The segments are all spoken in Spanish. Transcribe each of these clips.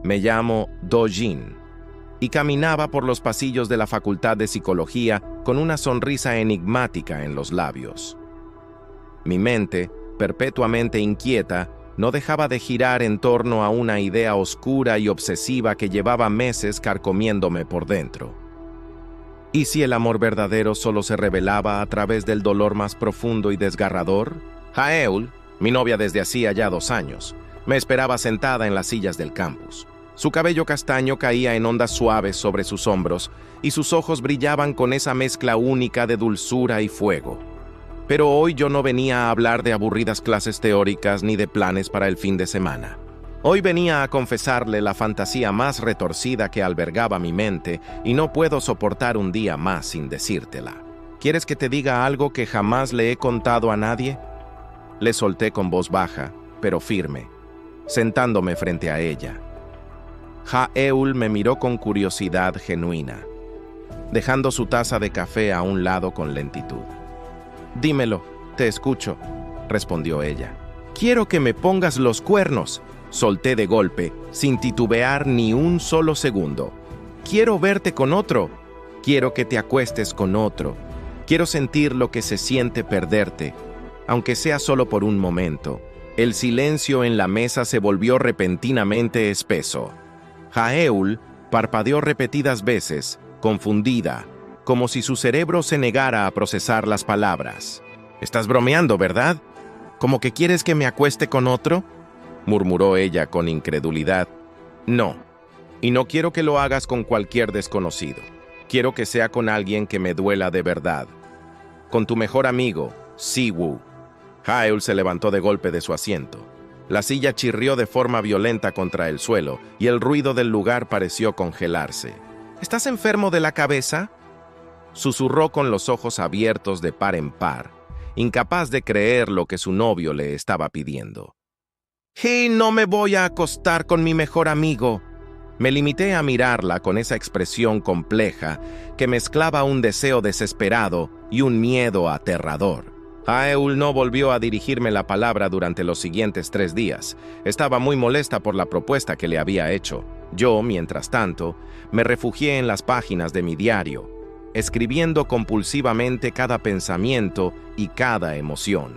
Me llamo Do-jin y caminaba por los pasillos de la Facultad de Psicología con una sonrisa enigmática en los labios. Mi mente, perpetuamente inquieta, no dejaba de girar en torno a una idea oscura y obsesiva que llevaba meses carcomiéndome por dentro. ¿Y si el amor verdadero solo se revelaba a través del dolor más profundo y desgarrador? Haeul, mi novia desde hacía ya 2 años, me esperaba sentada en las sillas del campus. Su cabello castaño caía en ondas suaves sobre sus hombros y sus ojos brillaban con esa mezcla única de dulzura y fuego. Pero hoy yo no venía a hablar de aburridas clases teóricas ni de planes para el fin de semana. Hoy venía a confesarle la fantasía más retorcida que albergaba mi mente y no puedo soportar un día más sin decírtela. ¿Quieres que te diga algo que jamás le he contado a nadie? Le solté con voz baja, pero firme, sentándome frente a ella. Haeul me miró con curiosidad genuina, dejando su taza de café a un lado con lentitud. «Dímelo, te escucho», respondió ella. «Quiero que me pongas los cuernos», solté de golpe, sin titubear ni un solo segundo. «Quiero verte con otro. Quiero que te acuestes con otro. Quiero sentir lo que se siente perderte, aunque sea solo por un momento». El silencio en la mesa se volvió repentinamente espeso. Haeul parpadeó repetidas veces, confundida, como si su cerebro se negara a procesar las palabras. «Estás bromeando, ¿verdad? ¿Como que quieres que me acueste con otro?», murmuró ella con incredulidad. «No, y no quiero que lo hagas con cualquier desconocido. Quiero que sea con alguien que me duela de verdad. Con tu mejor amigo, Siwoo». Haeul se levantó de golpe de su asiento. La silla chirrió de forma violenta contra el suelo y el ruido del lugar pareció congelarse. «¿Estás enfermo de la cabeza?», susurró con los ojos abiertos de par en par, incapaz de creer lo que su novio le estaba pidiendo. «Y no me voy a acostar con mi mejor amigo». Me limité a mirarla con esa expresión compleja que mezclaba un deseo desesperado y un miedo aterrador. Haeul no volvió a dirigirme la palabra durante los siguientes 3 días. Estaba muy molesta por la propuesta que le había hecho. Yo, mientras tanto, me refugié en las páginas de mi diario, escribiendo compulsivamente cada pensamiento y cada emoción.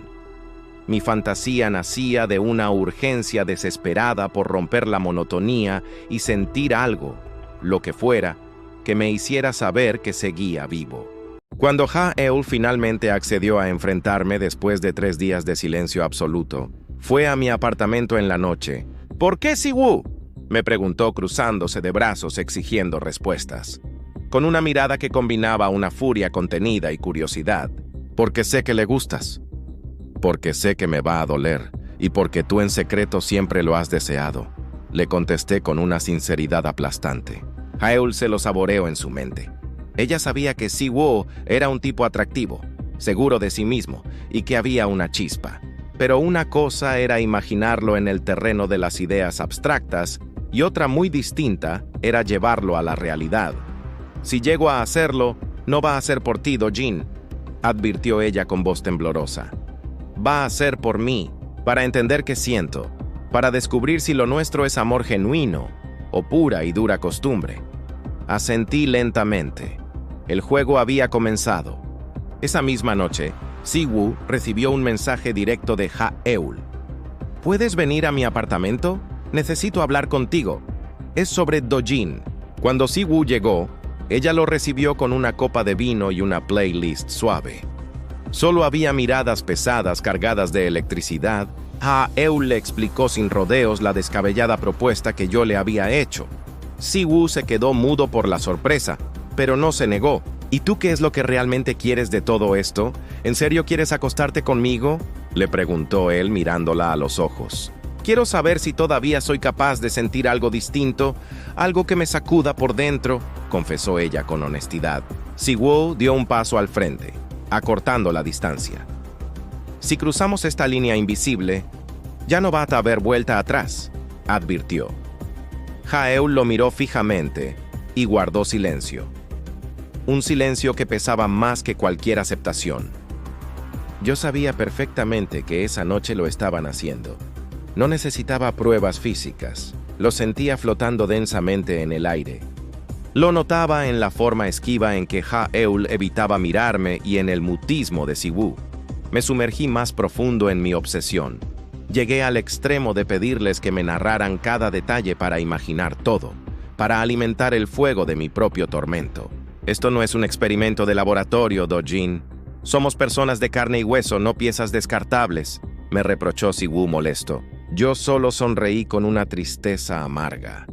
Mi fantasía nacía de una urgencia desesperada por romper la monotonía y sentir algo, lo que fuera, que me hiciera saber que seguía vivo. Cuando Haeul finalmente accedió a enfrentarme después de 3 días de silencio absoluto, fue a mi apartamento en la noche. «¿Por qué Siwoo?», me preguntó cruzándose de brazos exigiendo respuestas, con una mirada que combinaba una furia contenida y curiosidad. «Porque sé que le gustas. Porque sé que me va a doler. Y porque tú en secreto siempre lo has deseado», le contesté con una sinceridad aplastante. Haeul se lo saboreó en su mente. Ella sabía que Siwoo era un tipo atractivo, seguro de sí mismo, y que había una chispa. Pero una cosa era imaginarlo en el terreno de las ideas abstractas y otra muy distinta era llevarlo a la realidad. «Si llego a hacerlo, no va a ser por ti, Do-jin», advirtió ella con voz temblorosa. «Va a ser por mí, para entender qué siento, para descubrir si lo nuestro es amor genuino o pura y dura costumbre». Asentí lentamente. El juego había comenzado. Esa misma noche, Siwoo recibió un mensaje directo de Haeul. «¿Puedes venir a mi apartamento? Necesito hablar contigo. Es sobre Do-jin». Cuando Siwoo llegó, ella lo recibió con una copa de vino y una playlist suave. Solo había miradas pesadas cargadas de electricidad. Haeul le explicó sin rodeos la descabellada propuesta que yo le había hecho. Siwoo se quedó mudo por la sorpresa, pero no se negó. «¿Y tú qué es lo que realmente quieres de todo esto? ¿En serio quieres acostarte conmigo?», le preguntó él mirándola a los ojos. «Quiero saber si todavía soy capaz de sentir algo distinto, algo que me sacuda por dentro», confesó ella con honestidad. Siwoo dio un paso al frente, acortando la distancia. «Si cruzamos esta línea invisible, ya no va a haber vuelta atrás», advirtió. Haeul lo miró fijamente y guardó silencio. Un silencio que pesaba más que cualquier aceptación. Yo sabía perfectamente que esa noche lo estaban haciendo. No necesitaba pruebas físicas, Lo sentía flotando densamente en el aire. Lo notaba en la forma esquiva en que Ha'eul evitaba mirarme y en el mutismo de Siwoo. Me sumergí más profundo en mi obsesión. Llegué al extremo de pedirles que me narraran cada detalle para imaginar todo, para alimentar el fuego de mi propio tormento. Esto no es un experimento de laboratorio, Dojin. Somos personas de carne y hueso, no piezas descartables, me reprochó Siwoo molesto. Yo solo sonreí con una tristeza amarga.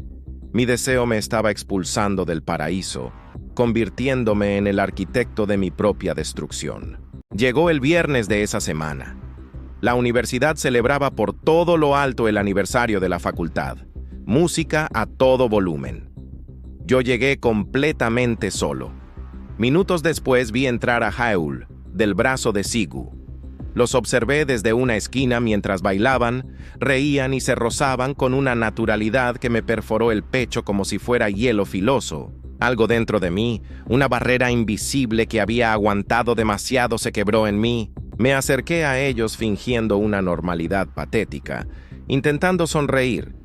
Mi deseo me estaba expulsando del paraíso, convirtiéndome en el arquitecto de mi propia destrucción. Llegó el viernes de esa semana. La universidad celebraba por todo lo alto el aniversario de la facultad. Música a todo volumen. Yo llegué completamente solo. Minutos después vi entrar a Ha'eul, del brazo de Siwoo. Los observé desde una esquina mientras bailaban, reían y se rozaban con una naturalidad que me perforó el pecho como si fuera hielo filoso. Algo dentro de mí, una barrera invisible que había aguantado demasiado, se quebró en mí. Me acerqué a ellos fingiendo una normalidad patética, intentando sonreír,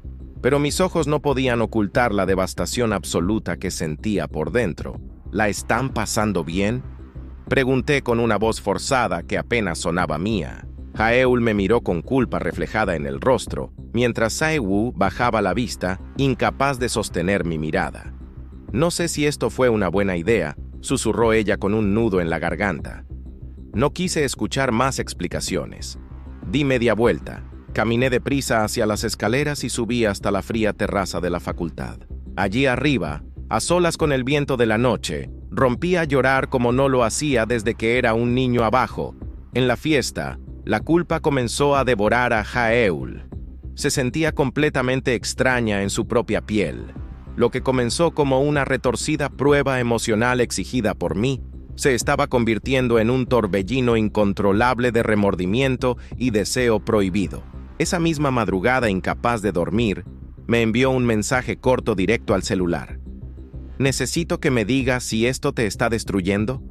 pero mis ojos no podían ocultar la devastación absoluta que sentía por dentro. ¿La están pasando bien?, pregunté con una voz forzada que apenas sonaba mía. Ha'eul me miró con culpa reflejada en el rostro, mientras Siwoo bajaba la vista, incapaz de sostener mi mirada. No sé si esto fue una buena idea, susurró ella con un nudo en la garganta. No quise escuchar más explicaciones. Di media vuelta, caminé deprisa hacia las escaleras y subí hasta la fría terraza de la facultad. Allí arriba, a solas con el viento de la noche, rompí a llorar como no lo hacía desde que era un niño abajo. En la fiesta, la culpa comenzó a devorar a Ha'eul. Se sentía completamente extraña en su propia piel. Lo que comenzó como una retorcida prueba emocional exigida por mí, se estaba convirtiendo en un torbellino incontrolable de remordimiento y deseo prohibido. Esa misma madrugada, incapaz de dormir, me envió un mensaje corto directo al celular. «Necesito que me digas si esto te está destruyendo».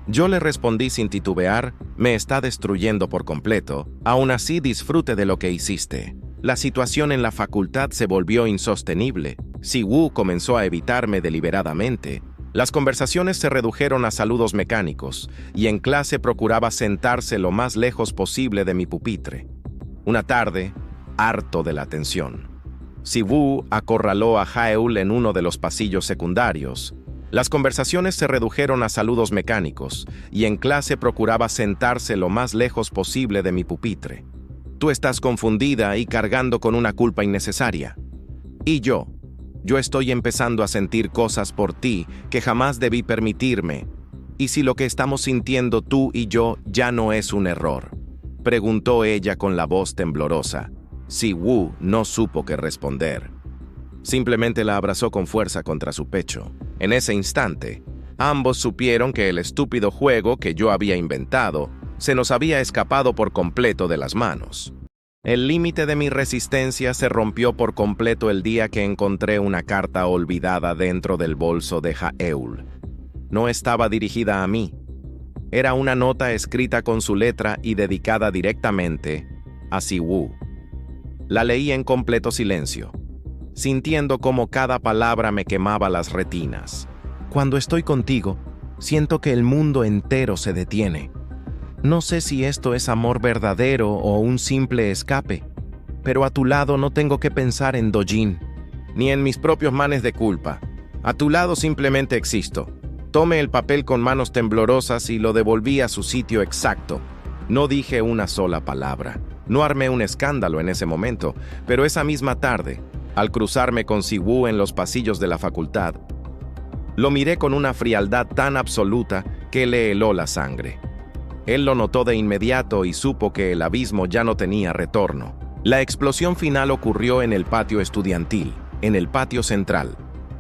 Yo le respondí sin titubear, «Me está destruyendo por completo. Aún así disfrute de lo que hiciste». La situación en la facultad se volvió insostenible. Siwoo comenzó a evitarme deliberadamente. Las conversaciones se redujeron a saludos mecánicos, y en clase procuraba sentarse lo más lejos posible de mi pupitre. Una tarde, harto de la tensión, Siwoo acorraló a Ha'eul en uno de los pasillos secundarios. Las conversaciones se redujeron a saludos mecánicos, y en clase procuraba sentarse lo más lejos posible de mi pupitre. Tú estás confundida y cargando con una culpa innecesaria. Y yo estoy empezando a sentir cosas por ti que jamás debí permitirme. ¿Y si lo que estamos sintiendo tú y yo ya no es un error?, preguntó ella con la voz temblorosa. Siwoo no supo qué responder. Simplemente la abrazó con fuerza contra su pecho. En ese instante, ambos supieron que el estúpido juego que yo había inventado se nos había escapado por completo de las manos. El límite de mi resistencia se rompió por completo el día que encontré una carta olvidada dentro del bolso de Ha'eul. No estaba dirigida a mí. Era una nota escrita con su letra y dedicada directamente a Siwoo. La leí en completo silencio, sintiendo cómo cada palabra me quemaba las retinas. Cuando estoy contigo, siento que el mundo entero se detiene. No sé si esto es amor verdadero o un simple escape, pero a tu lado no tengo que pensar en Dojin, ni en mis propios manes de culpa. A tu lado simplemente existo. Tomé el papel con manos temblorosas y lo devolví a su sitio exacto. No dije una sola palabra. No armé un escándalo en ese momento, pero esa misma tarde, al cruzarme con Siwoo en los pasillos de la facultad, lo miré con una frialdad tan absoluta que le heló la sangre. Él lo notó de inmediato y supo que el abismo ya no tenía retorno. La explosión final ocurrió en el patio estudiantil, en el patio central.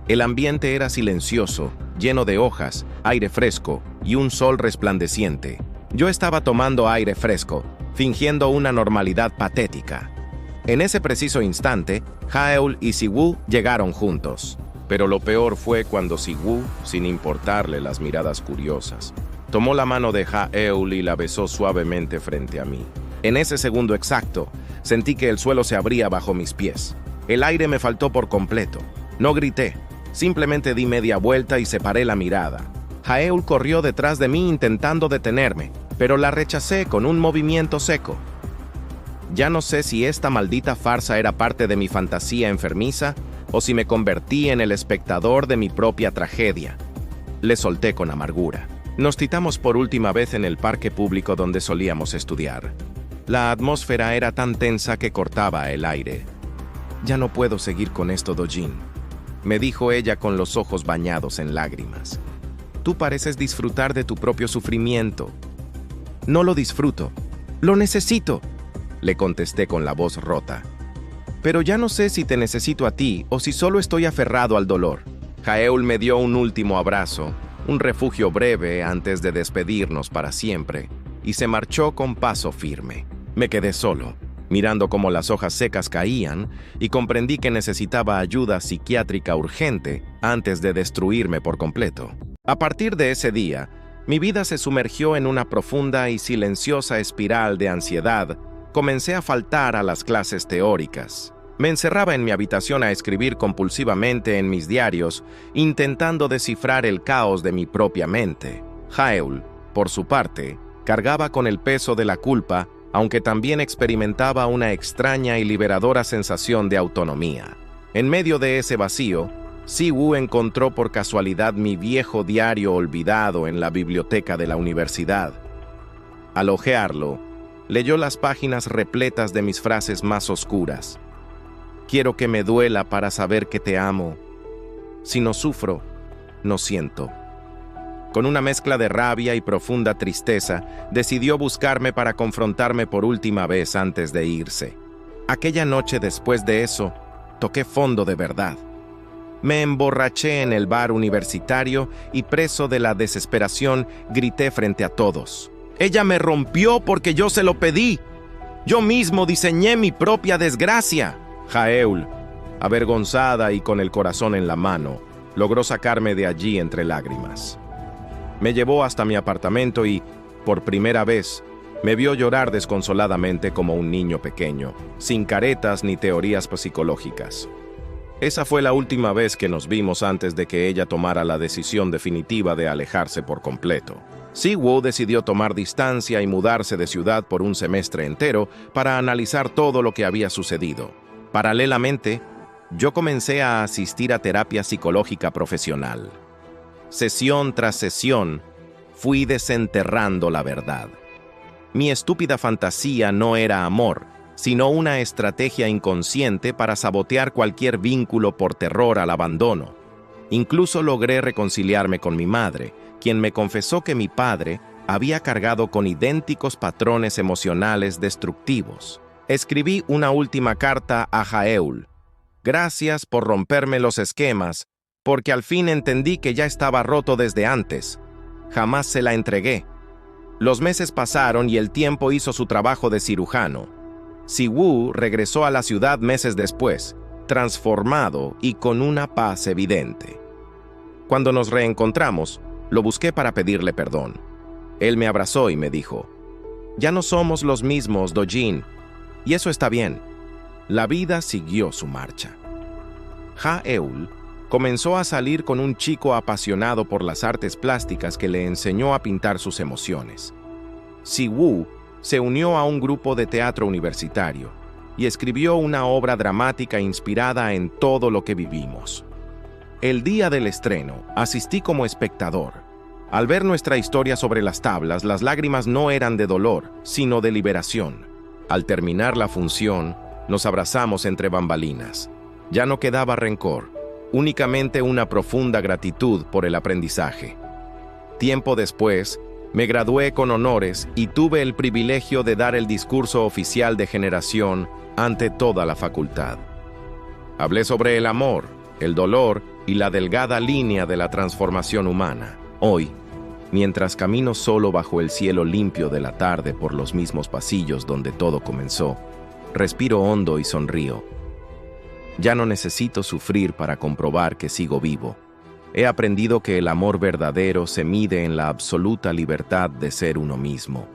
El ambiente era silencioso, lleno de hojas, aire fresco y un sol resplandeciente. Yo estaba tomando aire fresco, fingiendo una normalidad patética. En ese preciso instante, Ha'eul y Siwoo llegaron juntos. Pero lo peor fue cuando Siwoo, sin importarle las miradas curiosas, tomó la mano de Ha'eul y la besó suavemente frente a mí. En ese segundo exacto, sentí que el suelo se abría bajo mis pies. El aire me faltó por completo. No grité, simplemente di media vuelta y separé la mirada. Jaeul corrió detrás de mí intentando detenerme, pero la rechacé con un movimiento seco. Ya no sé si esta maldita farsa era parte de mi fantasía enfermiza o si me convertí en el espectador de mi propia tragedia. Le solté con amargura. Nos citamos por última vez en el parque público donde solíamos estudiar. La atmósfera era tan tensa que cortaba el aire. «Ya no puedo seguir con esto, Dojin», me dijo ella con los ojos bañados en lágrimas. «Tú pareces disfrutar de tu propio sufrimiento». «No lo disfruto, lo necesito», le contesté con la voz rota. «Pero ya no sé si te necesito a ti o si solo estoy aferrado al dolor». Jaeul me dio un último abrazo, un refugio breve antes de despedirnos para siempre, y se marchó con paso firme. Me quedé solo, mirando cómo las hojas secas caían, y comprendí que necesitaba ayuda psiquiátrica urgente antes de destruirme por completo. A partir de ese día, mi vida se sumergió en una profunda y silenciosa espiral de ansiedad. Comencé a faltar a las clases teóricas. Me encerraba en mi habitación a escribir compulsivamente en mis diarios, intentando descifrar el caos de mi propia mente. Jaeul, por su parte, cargaba con el peso de la culpa, aunque también experimentaba una extraña y liberadora sensación de autonomía. En medio de ese vacío, Siwoo encontró por casualidad mi viejo diario olvidado en la biblioteca de la universidad. Al hojearlo, leyó las páginas repletas de mis frases más oscuras. «Quiero que me duela para saber que te amo. Si no sufro, no siento». Con una mezcla de rabia y profunda tristeza, decidió buscarme para confrontarme por última vez antes de irse. Aquella noche, después de eso, toqué fondo de verdad. Me emborraché en el bar universitario y, preso de la desesperación, grité frente a todos. «Ella me rompió porque yo se lo pedí. Yo mismo diseñé mi propia desgracia». Jaeul, avergonzada y con el corazón en la mano, logró sacarme de allí entre lágrimas. Me llevó hasta mi apartamento y, por primera vez, me vio llorar desconsoladamente como un niño pequeño, sin caretas ni teorías psicológicas. Esa fue la última vez que nos vimos antes de que ella tomara la decisión definitiva de alejarse por completo. Siwoo decidió tomar distancia y mudarse de ciudad por un semestre entero para analizar todo lo que había sucedido. Paralelamente, yo comencé a asistir a terapia psicológica profesional. Sesión tras sesión, fui desenterrando la verdad. Mi estúpida fantasía no era amor, sino una estrategia inconsciente para sabotear cualquier vínculo por terror al abandono. Incluso logré reconciliarme con mi madre, quien me confesó que mi padre había cargado con idénticos patrones emocionales destructivos. Escribí una última carta a Jaeul. «Gracias por romperme los esquemas, porque al fin entendí que ya estaba roto desde antes. Jamás se la entregué». Los meses pasaron y el tiempo hizo su trabajo de cirujano. Siwoo regresó a la ciudad meses después, transformado y con una paz evidente. Cuando nos reencontramos, lo busqué para pedirle perdón. Él me abrazó y me dijo: «Ya no somos los mismos, Dojin, y eso está bien». La vida siguió su marcha. Jaeul comenzó a salir con un chico apasionado por las artes plásticas que le enseñó a pintar sus emociones. Siwoo se unió a un grupo de teatro universitario y escribió una obra dramática inspirada en todo lo que vivimos. El día del estreno, asistí como espectador. Al ver nuestra historia sobre las tablas, las lágrimas no eran de dolor, sino de liberación. Al terminar la función, nos abrazamos entre bambalinas. Ya no quedaba rencor, únicamente una profunda gratitud por el aprendizaje. Tiempo después, me gradué con honores y tuve el privilegio de dar el discurso oficial de generación ante toda la facultad. Hablé sobre el amor, el dolor y la delgada línea de la transformación humana. Hoy, mientras camino solo bajo el cielo limpio de la tarde por los mismos pasillos donde todo comenzó, respiro hondo y sonrío. Ya no necesito sufrir para comprobar que sigo vivo. He aprendido que el amor verdadero se mide en la absoluta libertad de ser uno mismo.